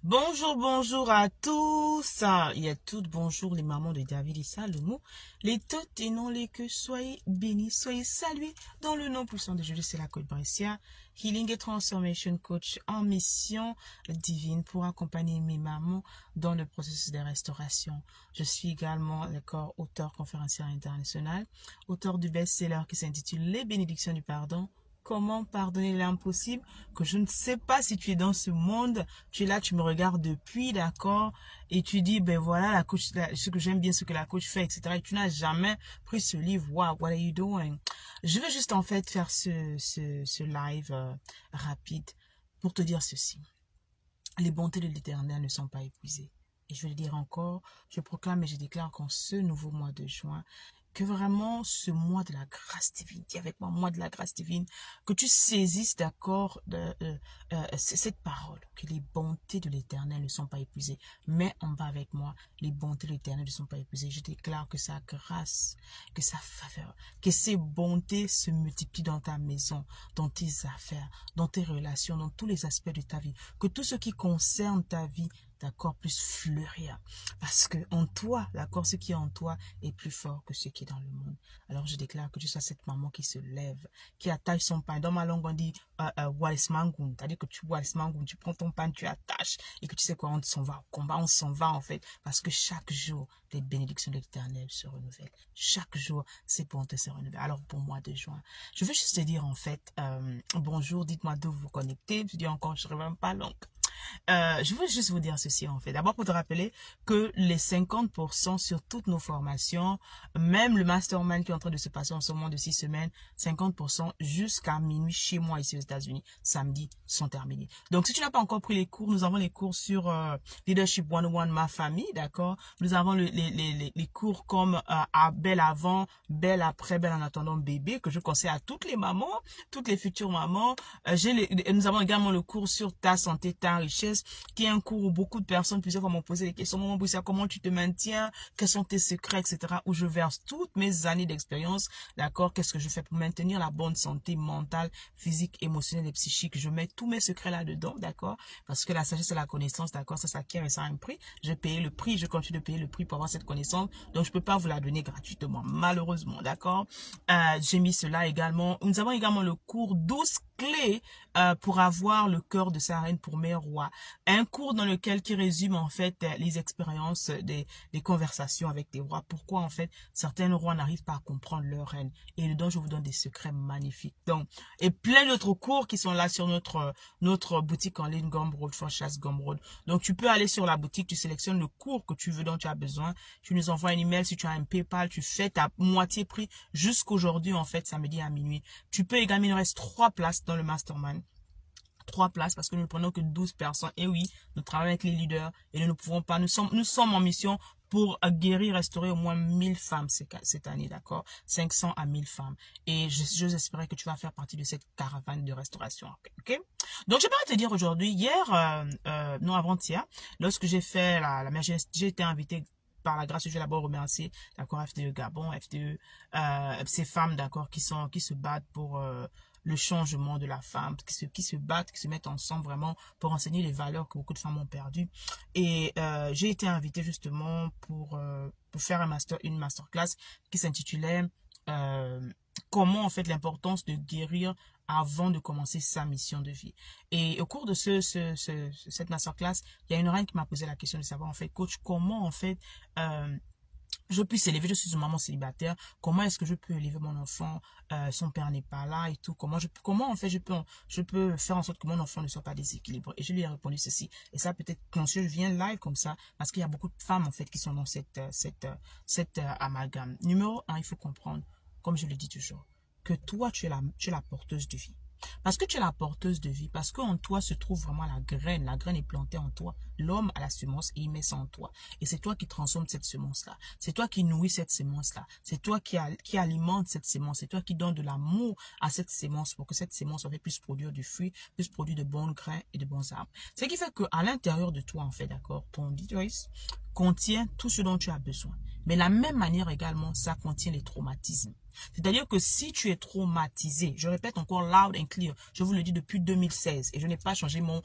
Bonjour, bonjour à tous. Il y a toutes bonjour les mamans de David et Salomon. Les toutes et non les que soyez bénis, soyez salués dans le nom puissant de Jésus. C'est la Côte Brescia, Healing et Transformation Coach en mission divine pour accompagner mes mamans dans le processus de restauration. Je suis également, d'accord, auteur conférencier international, auteur du best-seller qui s'intitule Les bénédictions du pardon. Comment pardonner l'impossible, que je ne sais pas si tu es dans ce monde, tu es là, tu me regardes depuis, d'accord, et tu dis, ben voilà, la coach, ce que j'aime bien, ce que la coach fait, etc. Et tu n'as jamais pris ce livre, wow, what are you doing? Je vais juste en fait faire ce live rapide pour te dire ceci. Les bontés de l'Éternel ne sont pas épuisées. Et je vais le dire encore, je proclame et je déclare qu'en ce nouveau mois de juin, que vraiment ce mois de la grâce divine, dis avec moi, mois de la grâce divine, que tu saisisses d'accord cette parole, que les bontés de l'Éternel ne sont pas épuisées. Mets en bas avec moi, les bontés de l'Éternel ne sont pas épuisées. Je déclare que sa grâce, que sa faveur, que ses bontés se multiplient dans ta maison, dans tes affaires, dans tes relations, dans tous les aspects de ta vie. Que tout ce qui concerne ta vie, d'accord, puisse fleurir. Parce que en toi, d'accord, ce qui est en toi est plus fort que ce qui est dans le monde. Alors je déclare que tu sois cette maman qui se lève, qui attache son pain. Dans ma langue, on dit walismangun, c'est-à-dire que tu walismangun, tu prends ton pain, tu attaches, et que tu sais quoi, on s'en va au combat, on s'en va en fait. Parce que chaque jour, les bénédictions de l'Éternel se renouvellent. Chaque jour, c'est pour te se renouveler. Alors pour moi de juin, je veux juste te dire en fait, bonjour, dites-moi d'où vous vous connectez. Je dis encore, je ne serai même pas longue. Je veux juste vous dire ceci en fait. D'abord pour te rappeler que les 50% sur toutes nos formations, même le mastermind qui est en train de se passer en ce moment de 6 semaines, 50% jusqu'à minuit chez moi ici aux États-Unis, samedi, sont terminés. Donc si tu n'as pas encore pris les cours, nous avons les cours sur Leadership 101, ma famille, d'accord. Nous avons les cours comme Belle avant, Belle après, Belle en attendant bébé, que je conseille à toutes les mamans, toutes les futures mamans. Nous avons également le cours sur ta santé, ta richesse, qui est un cours où beaucoup de personnes, plusieurs fois m'ont posé des questions. Maman Boussa, comment tu te maintiens? Quels sont tes secrets, etc. Où je verse toutes mes années d'expérience, d'accord? Qu'est-ce que je fais pour maintenir la bonne santé mentale, physique, émotionnelle et psychique? Je mets tous mes secrets là-dedans, d'accord? Parce que la sagesse et la connaissance, d'accord, ça s'acquiert et ça a un prix. J'ai payé le prix, je continue de payer le prix pour avoir cette connaissance. Donc, je peux pas vous la donner gratuitement, malheureusement, d'accord? J'ai mis cela également. Nous avons également le cours 12 clés pour avoir le cœur de sa reine pour meilleur roi. Un cours dans lequel qui résume en fait les expériences des conversations avec des rois. Pourquoi en fait certains rois n'arrivent pas à comprendre leur reine. Et dedans je vous donne des secrets magnifiques. Donc, et plein d'autres cours qui sont là sur notre boutique en ligne Gumroad, Franchise Gumroad. Donc tu peux aller sur la boutique, tu sélectionnes le cours que tu veux, dont tu as besoin. Tu nous envoies un email, si tu as un PayPal, tu fais ta moitié prix jusqu'aujourd'hui en fait, samedi à minuit. Tu peux également, il nous reste 3 places dans le mastermind. 3 places parce que nous ne prenons que 12 personnes. Et oui, nous travaillons avec les leaders et nous ne pouvons pas, nous sommes en mission pour guérir, restaurer au moins 1000 femmes cette année, d'accord? 500 à 1000 femmes. Et j'espérais que tu vas faire partie de cette caravane de restauration, ok? Donc, je vais te dire aujourd'hui, hier, non avant-hier, lorsque j'ai fait j'ai été invité par la grâce de Dieu, d'abord remercier, d'accord, FDE Gabon, FDE, ces femmes, d'accord, qui se battent pour le changement de la femme, qui se battent, qui se mettent ensemble vraiment pour enseigner les valeurs que beaucoup de femmes ont perdues. Et j'ai été invitée justement pour faire une masterclass qui s'intitulait comment en fait l'importance de guérir avant de commencer sa mission de vie. Et au cours de cette masterclass, il y a une reine qui m'a posé la question de savoir en fait, coach, comment en fait je puisse élever, je suis une maman célibataire, comment est-ce que je peux élever mon enfant, son père n'est pas là et tout, comment en fait je peux faire en sorte que mon enfant ne soit pas déséquilibré. Et je lui ai répondu ceci, et ça peut-être quand je viens live comme ça, parce qu'il y a beaucoup de femmes en fait qui sont dans cette amalgame. Numéro 1, il faut comprendre, comme je le dis toujours, que toi tu es la porteuse de vie. Parce que tu es la porteuse de vie, parce qu'en toi se trouve vraiment la graine est plantée en toi. L'homme a la semence et il met ça en toi. Et c'est toi qui transforme cette semence-là. C'est toi qui nourris cette semence-là. C'est toi qui alimente cette semence. C'est toi qui donne de l'amour à cette semence pour que cette semence en fait puisse produire du fruit, puisse produire de bons grains et de bons arbres. Ce qui fait qu'à l'intérieur de toi, en fait, d'accord, ton device contient tout ce dont tu as besoin. Mais de la même manière également, ça contient les traumatismes. C'est-à-dire que si tu es traumatisé, je répète encore loud and clear, je vous le dis depuis 2016 et je n'ai pas changé mon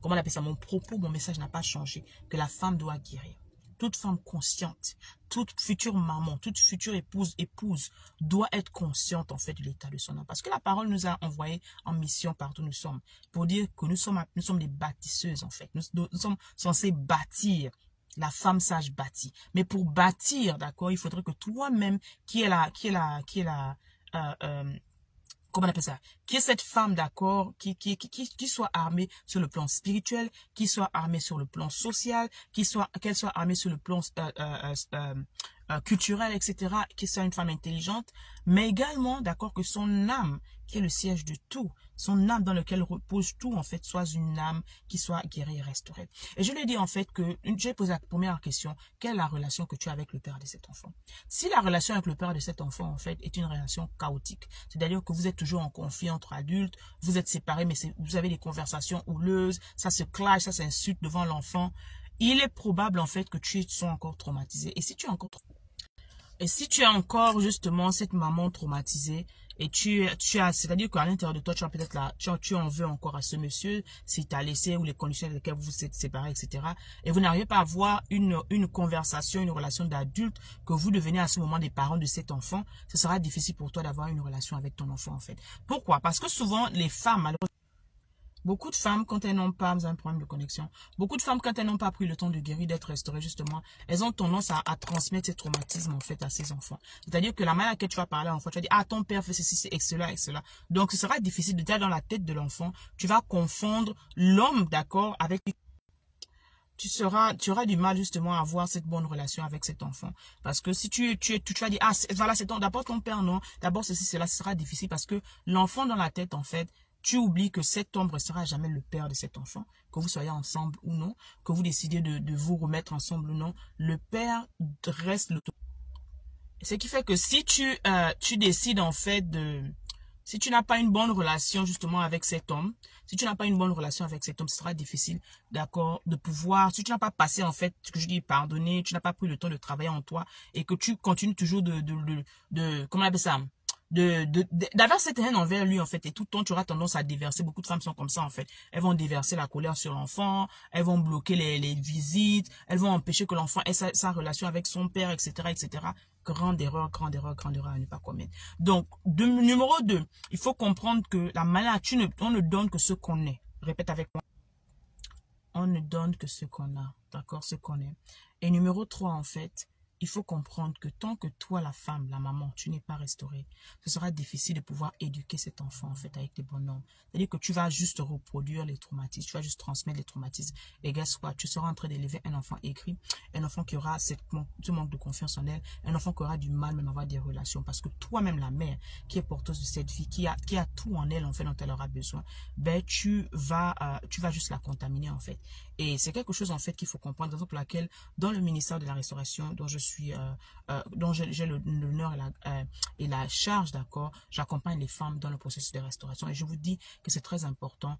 comment on appelle ça, mon propos, mon message n'a pas changé, que la femme doit guérir. Toute femme consciente, toute future maman, toute future épouse doit être consciente en fait de l'état de son âme. Parce que la parole nous a envoyés en mission partout où nous sommes. Pour dire que nous sommes des bâtisseuses en fait. Nous sommes censés bâtir. La femme sage bâtit. Mais pour bâtir, d'accord, il faudrait que toi-même, comment on appelle ça, qui est cette femme, d'accord, qui soit armée sur le plan spirituel, qui soit armée sur le plan social, qu'elle soit armée sur le plan culturel, etc., qui soit une femme intelligente, mais également, d'accord, que son âme, qui est le siège de tout, son âme dans laquelle repose tout, en fait, soit une âme qui soit guérie et restaurée. Et je lui ai dit, en fait, que, j'ai posé la première question, quelle est la relation que tu as avec le père de cet enfant? Si la relation avec le père de cet enfant, en fait, est une relation chaotique, c'est-à-dire que vous êtes toujours en conflit entre adultes, vous êtes séparés, mais vous avez des conversations houleuses, ça se clash, ça s'insulte devant l'enfant, il est probable, en fait, que tu sois encore traumatisé. Et si tu es encore justement cette maman traumatisée et c'est-à-dire qu'à l'intérieur de toi, tu as peut-être tu en veux encore à ce monsieur, s'il t'a laissé ou les conditions dans lesquelles vous vous êtes séparés, etc. Et vous n'arrivez pas à avoir une conversation, une relation d'adulte, que vous devenez à ce moment des parents de cet enfant, ce sera difficile pour toi d'avoir une relation avec ton enfant en fait. Pourquoi? Parce que souvent, les femmes, malheureusement, beaucoup de femmes, quand elles n'ont pas, vous avez un problème de connexion, beaucoup de femmes, quand elles n'ont pas pris le temps de guérir, d'être restaurées, justement, elles ont tendance à transmettre ces traumatismes, en fait, à ces enfants. C'est-à-dire que la manière à laquelle tu vas parler à l'enfant, tu vas dire, ah, ton père fait ceci, et cela, et cela. Donc, ce sera difficile de dire dans la tête de l'enfant, tu vas confondre l'homme, d'accord, avec... Tu auras du mal justement à avoir cette bonne relation avec cet enfant. Parce que si tu vas dire, ah, voilà, c'est d'abord ton père, non, d'abord ceci, cela, ce sera difficile parce que l'enfant dans la tête, en fait, tu oublies que cet homme ne restera jamais le père de cet enfant, que vous soyez ensemble ou non, que vous décidiez de vous remettre ensemble ou non, le père reste le... Ce qui fait que si tu décides en fait si tu n'as pas une bonne relation justement avec cet homme, si tu n'as pas une bonne relation avec cet homme, ce sera difficile, d'accord, de pouvoir, si tu n'as pas passé en fait, ce que je dis, pardonner, tu n'as pas pris le temps de travailler en toi et que tu continues toujours comment on appelle ça, d'avoir cette haine envers lui en fait, et tout le temps tu auras tendance à déverser. Beaucoup de femmes sont comme ça en fait, elles vont déverser la colère sur l'enfant, elles vont bloquer les visites, elles vont empêcher que l'enfant ait sa relation avec son père, etc., etc. Grande erreur à ne pas commettre. Donc, numéro 2, il faut comprendre que la manière, on ne donne que ce qu'on est. Répète avec moi. On ne donne que ce qu'on a, d'accord, ce qu'on est. Et numéro 3, en fait, il faut comprendre que tant que toi, la femme, la maman, tu n'es pas restaurée, ce sera difficile de pouvoir éduquer cet enfant, en fait, avec les bons normes. C'est-à-dire que tu vas juste reproduire les traumatismes, tu vas juste transmettre les traumatismes. Et guess what? Tu seras en train d'élever un enfant aigri, un enfant qui aura ce manque de confiance en elle, un enfant qui aura du mal même à avoir des relations. Parce que toi-même, la mère, qui est porteuse de cette vie, qui a tout en elle, en fait, dont elle aura besoin, ben, tu vas juste la contaminer, en fait. Et c'est quelque chose, en fait, qu'il faut comprendre, raison pour laquelle, dans le ministère de la Restauration, dont j'ai l'honneur et la charge, d'accord, j'accompagne les femmes dans le processus de restauration. Et je vous dis que c'est très important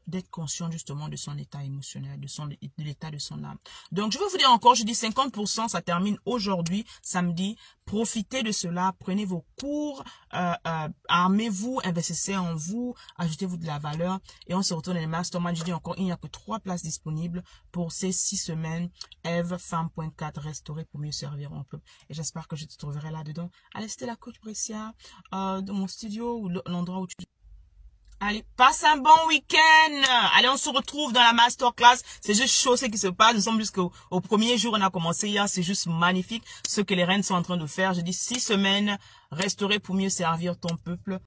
d'être conscient justement de son état émotionnel, de l'état de son âme. Donc, je veux vous dire encore, je dis 50%, ça termine aujourd'hui, samedi. Profitez de cela, prenez vos cours, armez-vous, investissez en vous, ajoutez-vous de la valeur. Et on se retrouve dans les masterminds. Je dis encore, il n'y a que 3 places disponibles pour ces 6 semaines. Eve, femme.4, restaurer pour mieux servir mon peuple. Et j'espère que je te trouverai là-dedans. Allez, c'était la coach Brescia, de mon studio ou l'endroit où tu... Allez, passe un bon week-end. Allez, on se retrouve dans la masterclass. C'est juste chaud ce qui se passe. Nous sommes jusqu'au premier jour. On a commencé hier. C'est juste magnifique ce que les reines sont en train de faire. Je dis 6 semaines, restaurer pour mieux servir ton peuple.